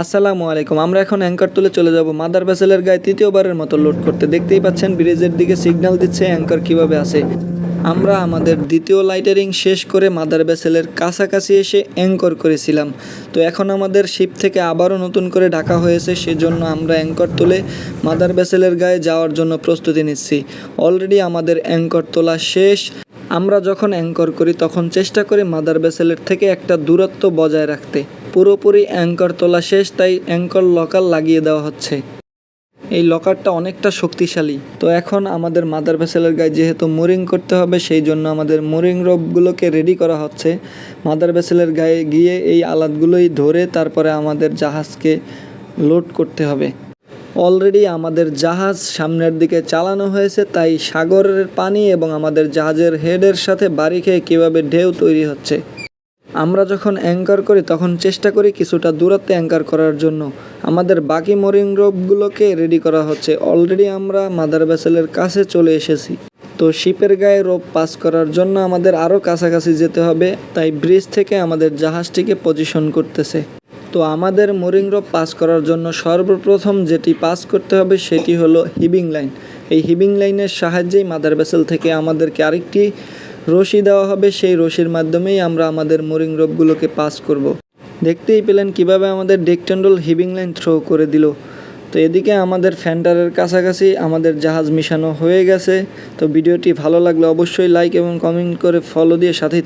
আসসালামু আলাইকুম। আমরা এখন অ্যাঙ্কার তুলে চলে যাব মাদার ভেসেলের গায়ে তৃতীয়বারের মতো লোড করতে। দেখতেই পাচ্ছেন ব্রিজের দিকে সিগন্যাল দিচ্ছে অ্যাঙ্কার কিভাবে আসে। আমরা আমাদের দ্বিতীয় লাইটারিং শেষ করে মাদার ভেসেলের কাছাকাছি এসে অ্যাঙ্কর করেছিলাম। তো এখন আমাদের শিপ থেকে আবারও নতুন করে ঢাকা হয়েছে, সেজন্য আমরা অ্যাঙ্কর তুলে মাদার ভেসেলের গায়ে যাওয়ার জন্য প্রস্তুতি নিচ্ছি। অলরেডি আমাদের অ্যাঙ্কর তোলা শেষ। আমরা যখন অ্যাঙ্কর করি তখন চেষ্টা করি মাদার ভেসেলের থেকে একটা দূরত্ব বজায় রাখতে। পুরোপুরি অ্যাঙ্কর তোলা শেষ, তাই অ্যাঙ্কর লকার লাগিয়ে দেওয়া হচ্ছে। এই লকারটা অনেকটা শক্তিশালী। তো এখন আমাদের মাদার ভেসেলের গায়ে যেহেতু মুরিং করতে হবে, সেই জন্য আমাদের মুরিং রোপগুলোকে রেডি করা হচ্ছে। মাদার ভেসেলের গায়ে গিয়ে এই আলাতগুলোই ধরে তারপরে আমাদের জাহাজকে লোড করতে হবে। অলরেডি আমাদের জাহাজ সামনের দিকে চালানো হয়েছে, তাই সাগরের পানি এবং আমাদের জাহাজের হেডের সাথে বাড়ি খেয়ে কীভাবে ঢেউ তৈরি হচ্ছে। আমরা যখন অ্যাঙ্কার করি তখন চেষ্টা করি কিছুটা দূরত্বে অ্যাঙ্কার করার জন্য। আমাদের বাকি মোরিং রোপগুলোকে রেডি করা হচ্ছে। অলরেডি আমরা মাদার ভেসেলের কাছে চলে এসেছি। তো শিপের গায়ে রোপ পাস করার জন্য আমাদের আরও কাছাকাছি যেতে হবে, তাই ব্রিজ থেকে আমাদের জাহাজটিকে পজিশন করতেছে। তো আমাদের মোরিং রোপ পাস করার জন্য সর্বপ্রথম যেটি পাস করতে হবে সেটি হলো হিবিং লাইন। এই হিবিং লাইনের সাহায্যেই মাদার ভেসেল থেকে আমাদেরকে আরেকটি রশি দেওয়া হবে। সেই রশির মাধ্যমেই আমরা আমাদের মোরিং রোপগুলোকে পাস করব। দেখতেই পেলেন কিভাবে আমাদের ডেকটেন্ডল হিবিং লাইন থ্রো করে দিল। তো এদিকে আমাদের ফ্যান্টারের কাছাকাছি আমাদের জাহাজ মিশানো হয়ে গেছে। তো ভিডিওটি ভালো লাগলে অবশ্যই লাইক এবং কমেন্ট করে ফলো দিয়ে সাথেই থাকুন।